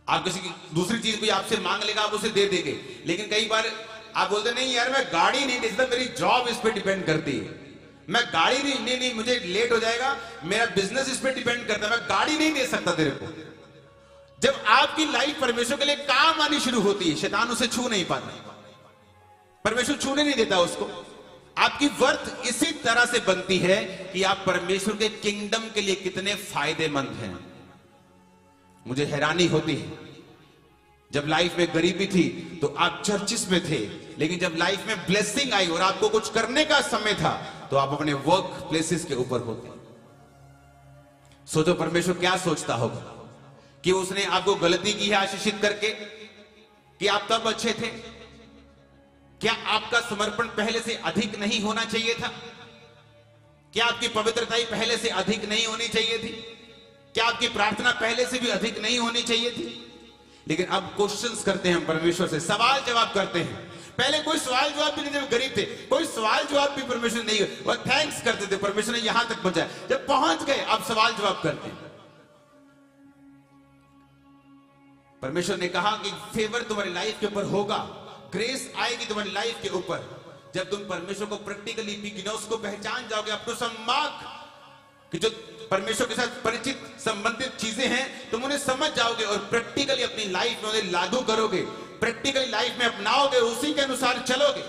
आप किसी की दूसरी चीज भी आपसे मांग लेगा, आप उसे दे देंगे, लेकिन कई बार आप बोलते नहीं यार मैं गाड़ी नहीं दे सकता, मेरी जॉब इस पे डिपेंड करती है, मैं गाड़ी नहीं, मुझे लेट हो जाएगा, मेरा बिजनेस इस पे डिपेंड करता है, मैं गाड़ी नहीं दे सकता तेरे को। जब आपकी लाइफ परमेश्वर के लिए काम आनी शुरू होती है, शैतान उसे छू नहीं पाता, परमेश्वर छूने नहीं देता उसको। आपकी वर्थ इसी तरह से बनती है कि आप परमेश्वर के किंगडम के लिए कितने फायदेमंद हैं। मुझे हैरानी होती है, जब लाइफ में गरीबी थी तो आप चर्चिस में थे, लेकिन जब लाइफ में ब्लेसिंग आई और आपको कुछ करने का समय था तो आप अपने वर्क प्लेसेस के ऊपर होते। सोचो परमेश्वर क्या सोचता होगा कि उसने आपको गलती की है आशीषित करके, कि आप तब अच्छे थे। क्या आपका समर्पण पहले से अधिक नहीं होना चाहिए था? क्या आपकी पवित्रता पहले से अधिक नहीं होनी चाहिए थी? क्या आपकी प्रार्थना पहले से भी अधिक नहीं होनी चाहिए थी? लेकिन अब क्वेश्चंस करते हैं हम परमेश्वर से, सवाल जवाब करते हैं। पहले कोई सवाल जवाब भी नहीं, जब गरीब थे कोई सवाल जवाब भी परमेश्वर नहीं, वह थैंक्स करते थे, परमेश्वर ने यहां तक पहुंचाया। जब पहुंच गए अब सवाल जवाब करते हैं। परमेश्वर ने कहा कि फेवर तुम्हारी लाइफ के ऊपर होगा, ग्रेस आएगी तुम्हारी लाइफ के ऊपर जब तुम परमेश्वर को प्रैक्टिकली बिगिनर्स को पहचान जाओगे, अपने सम्माक कि जो परमेश्वर के साथ परिचित संबंधित चीजें हैं तुम उन्हें समझ जाओगे और प्रैक्टिकली अपनी लाइफ में उन्हें लागू करोगे, प्रैक्टिकली लाइफ में अपनाओगे, उसी के अनुसार चलोगे।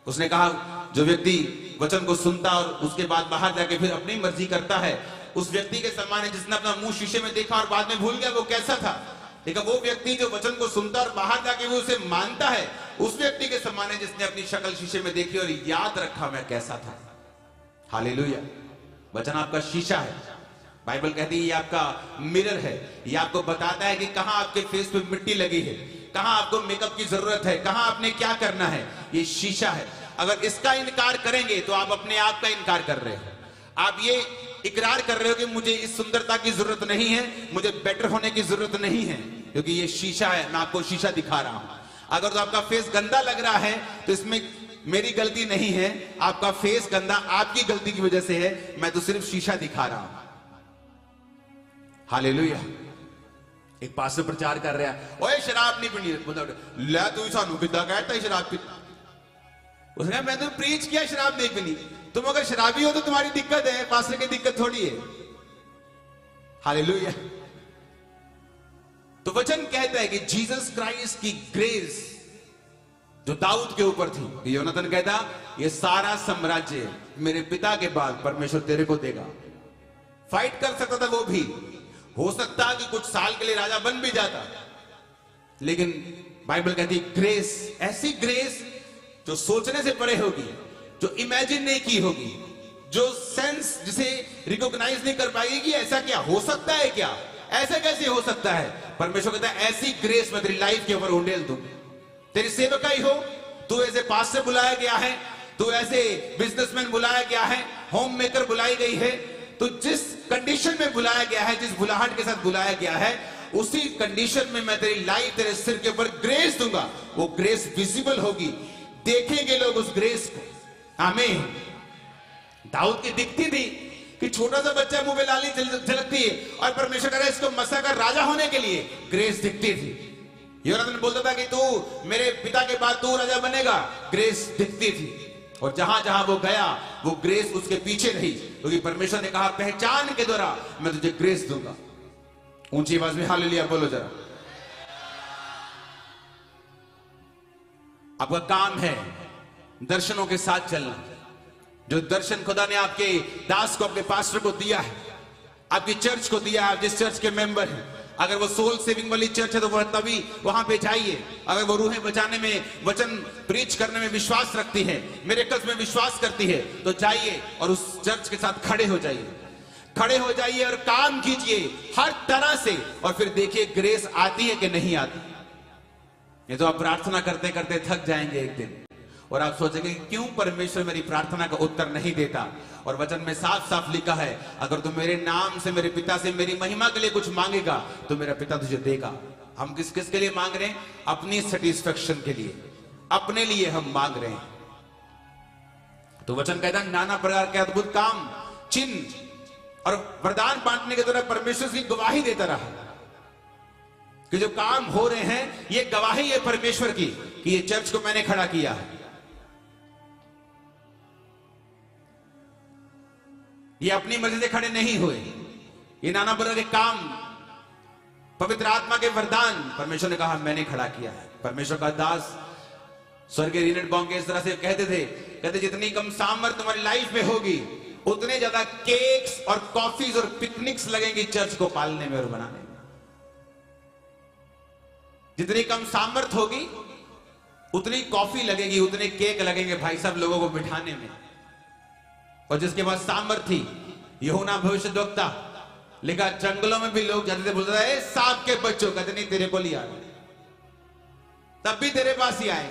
उसने कहा जो व्यक्ति वचन को सुनता और उसके बाद बाहर जाके फिर अपनी मर्जी करता है, उस व्यक्ति के समान है जिसने अपना मुंह शीशे में देखा और बाद में भूल गया वो कैसा था। लेकिन वो व्यक्ति जो वचन को सुनता और बाहर जाके वो उसे मानता है, उस व्यक्ति के समान है जिसने अपनी शक्ल शीशे में देखी और याद रखा मैं कैसा था। हालेलुया। वचन आपका शीशा है। बाइबल कहती है ये आपका मिरर है, ये आपको बताता है कि कहां आपके फेस पे मिट्टी लगी है, कहां आपको मेकअप की जरूरत है, कहां आपने क्या करना है। ये शीशा है। अगर इसका इनकार करेंगे तो आप अपने आप का इनकार कर रहे हो। आप ये इकरार कर रहे हो कि मुझे इस सुंदरता की जरूरत नहीं है, मुझे बेटर होने की जरूरत नहीं है, क्योंकि ये शीशा है, मैं आपको शीशा दिखा रहा हूं। अगर तो आपका फेस गंदा लग रहा है तो इसमें मेरी गलती नहीं है, आपका फेस गंदा आपकी गलती की वजह से है, मैं तो सिर्फ शीशा दिखा रहा हूं। हालेलुया। एक पास्टर प्रचार कर रहा है, ओए शराब नहीं पीनी, मतलब ला तू सानू कितना कहता है शराब पी। उसने कहा मैं तो प्रीच किया शराब नहीं पीनी, तुम अगर शराबी हो तो तुम्हारी दिक्कत है, पास्टर की दिक्कत थोड़ी है। हालेलुया। तो वचन कहता है कि जीसस क्राइस्ट की ग्रेस जो दाऊद के ऊपर थी, योनाथन कहता ये सारा साम्राज्य मेरे पिता के बाद परमेश्वर तेरे को देगा। फाइट कर सकता था वो भी, हो सकता कि कुछ साल के लिए राजा बन भी जाता, लेकिन बाइबल कहती ग्रेस, ऐसी ग्रेस जो सोचने से परे होगी, जो इमेजिन नहीं की होगी, जो सेंस जिसे रिकॉग्नाइज नहीं कर पाएगी कि ऐसा क्या हो सकता है, क्या ऐसा कैसे हो सकता है। परमेश्वर कहता है ऐसी ग्रेस मैं तेरी लाइफ के ऊपर उंडेल दूं। तेरी सेवकाई हो, तू ऐसे पास्टर बुलाया गया है, तू ऐसे बिजनेसमैन बुलाया गया है, होम मेकर बुलाई गई है, तो जिस कंडीशन में बुलाया गया है, जिस बुलाहट के साथ बुलाया गया है, उसी कंडीशन में मैं तेरी लाइफ, तेरे सिर के ऊपर ग्रेस दूंगा। वो ग्रेस विजिबल होगी, देखेंगे लोग उस ग्रेस को। आमीन। दाऊद की दिखती थी कि छोटा सा बच्चा मुंह में लाली झलकती है और परमेश्वर कह रहा है इसको मसा का राजा होने के लिए ग्रेस दिखती थी। योनातान बोलता था कि तू मेरे पिता के बाद तू राजा बनेगा, ग्रेस दिखती थी। और जहां जहां वो गया वो ग्रेस उसके पीछे रही, क्योंकि परमेश्वर ने कहा पहचान के द्वारा मैं तुझे ग्रेस दूंगा। ऊंची आवाज में हालेलुया बोलो जरा। आपका काम है दर्शनों के साथ चलना। जो दर्शन खुदा ने आपके दास को, अपने पास्टर को दिया है, आपकी चर्च को दिया है, आप जिस चर्च के मेंबर हैं, अगर वो सोल सेविंग वाली चर्च है तो वह तभी वहां पे जाइए। अगर वो रूहें बचाने में, वचन प्रीच करने में विश्वास रखती है, मिरेकल्स में विश्वास करती है, तो जाइए और उस चर्च के साथ खड़े हो जाइए, खड़े हो जाइए और काम कीजिए हर तरह से। और फिर देखिए ग्रेस आती है कि नहीं आती। ये तो आप प्रार्थना करते करते थक जाएंगे एक दिन और आप सोचेंगे क्यों परमेश्वर मेरी प्रार्थना का उत्तर नहीं देता। और वचन में साफ साफ लिखा है, अगर तू मेरे नाम से, मेरे पिता से मेरी महिमा के लिए कुछ मांगेगा तो मेरा पिता तुझे देगा। हम किस किस के लिए मांग रहे हैं? अपनी सेटिस्फेक्शन के लिए, अपने लिए हम मांग रहे हैं। तो वचन कहता है नाना प्रकार के अद्भुत काम, चिन्ह और वरदान बांटने के द्वारा परमेश्वर की गवाही देता रहा कि जो काम हो रहे हैं ये गवाही है परमेश्वर की कि ये चर्च को मैंने खड़ा किया है। ये अपनी मर्जी से खड़े नहीं हुए। ये नाना प्रकार के काम, पवित्र आत्मा के वरदान परमेश्वर ने कहा मैंने खड़ा किया है। परमेश्वर का दास स्वर्गीय रीनट बॉन्के इस तरह से कहते थे, कहते जितनी कम सामर्थ तुम्हारी लाइफ में होगी उतने ज्यादा केक्स और कॉफीज और पिकनिक्स लगेंगी चर्च को पालने में और बनाने में। जितनी कम सामर्थ होगी उतनी कॉफी लगेगी, उतने केक लगेंगे भाई साहब लोगों को बिठाने में। और जिसके पास सामर्थ थी, यूहन्ना भविष्यद्वक्ता लिखा, जंगलों में भी लोग जाते थे, बोलते थे सांप के बच्चों, कहते नहीं तेरे को लिया तब भी तेरे पास ही आए।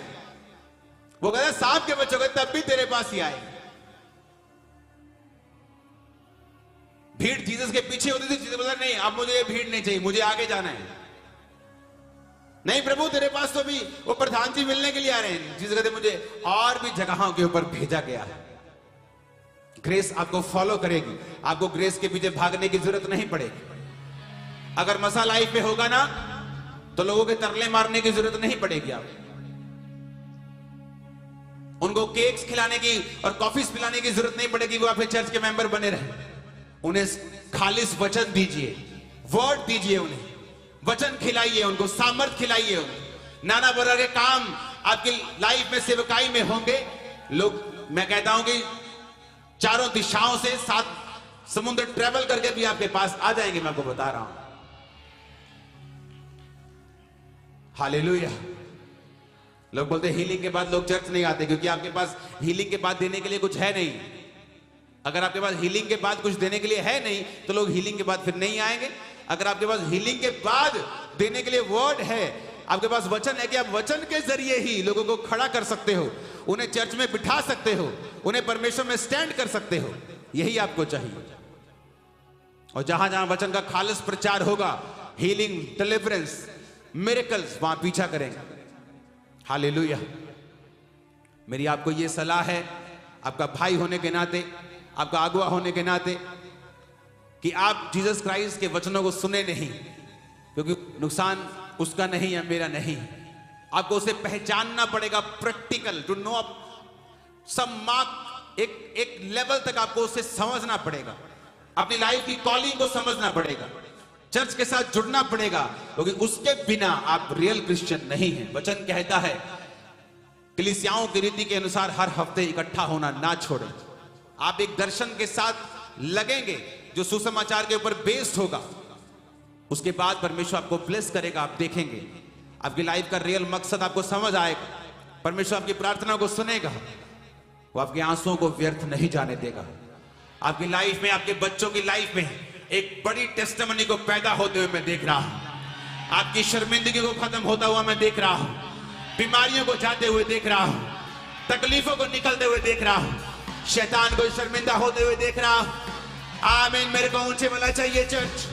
वो कहते सांप के बच्चों, कहते तब भी तेरे पास ही आए। भीड़ जीसस के पीछे होती थी, जीसस बोलता नहीं अब मुझे ये भीड़ नहीं चाहिए, मुझे आगे जाना है। नहीं प्रभु तेरे पास तो भी वो प्रधान जी मिलने के लिए आ रहे हैं। जीसस कहते मुझे और भी जगहों के ऊपर भेजा गया है। ग्रेस आपको फॉलो करेगी, आपको ग्रेस के पीछे भागने की जरूरत नहीं पड़ेगी। अगर मसा लाइफ पे होगा ना तो लोगों के तरले मारने की जरूरत नहीं पड़ेगी। आप उनको केक्स खिलाने की और कॉफीज पिलाने की जरूरत नहीं पड़ेगी। वो आपके चर्च के मेंबर बने रहे। उन्हें खालिस वचन दीजिए, वर्ड दीजिए, उन्हें वचन खिलाइए, उनको सामर्थ खिलाइए। उन्हें नाना प्रकार के काम आपकी लाइफ में, सेवकाई में होंगे। लोग, मैं कहता हूं कि चारों दिशाओं से 7 समुद्र ट्रेवल करके भी आपके पास आ जाएंगे, मैं आपको बता रहा हूं। हालेलुया। लोग बोलते हीलिंग के बाद लोग चर्च नहीं आते क्योंकि आपके पास हीलिंग के बाद देने के लिए कुछ है नहीं। अगर आपके पास हीलिंग के बाद कुछ देने के लिए है नहीं तो लोग हीलिंग के बाद फिर नहीं आएंगे। अगर आपके पास हीलिंग के बाद देने के लिए वर्ड है, आपके पास वचन है कि आप वचन के जरिए ही लोगों को खड़ा कर सकते हो, उन्हें चर्च में बिठा सकते हो, उन्हें परमेश्वर में स्टैंड कर सकते हो, यही आपको चाहिए। और जहां जहां वचन का खालिस प्रचार होगा, हीलिंग, डिलीवरेंस, मिरेकल्स वहां पीछा करेंगे। हालेलुया। मेरी आपको यह सलाह है, आपका भाई होने के नाते, आपका अगुआ होने के नाते, कि आप जीसस क्राइस्ट के वचनों को सुने नहीं, क्योंकि नुकसान उसका नहीं है, मेरा नहीं। आपको उसे पहचानना पड़ेगा, practical to know some mark, एक लेवल तक आपको उसे समझना पड़ेगा। अपनी लाइफ की कॉलिंग को समझना पड़ेगा, चर्च के साथ जुड़ना पड़ेगा, क्योंकि उसके बिना आप रियल क्रिश्चियन नहीं हैं। वचन कहता है कलीसियाओं की रीति के अनुसार हर हफ्ते इकट्ठा होना ना छोड़ें। आप एक दर्शन के साथ लगेंगे जो सुसमाचार के ऊपर बेस्ड होगा, उसके बाद परमेश्वर आपको ब्लेस करेगा। आप देखेंगे आपकी लाइफ का रियल मकसद आपको समझ आएगा। परमेश्वर आपकी प्रार्थना को सुनेगा, वो आपके आंसुओं को व्यर्थ नहीं जाने देगा। आपकी लाइफ में, आपके बच्चों की लाइफ में एक बड़ी टेस्टिमनी को पैदा होते हुए मैं देख रहा हूं। आपकी शर्मिंदगी को खत्म होता हुआ मैं देख रहा हूं, बीमारियों को जाते हुए देख रहा हूं, तकलीफों को निकलते हुए देख रहा हूं, शैतान को शर्मिंदा होते हुए देख रहा हूं। आमीन। मेरे को ऊंचे बोलना चाहिए चर्च।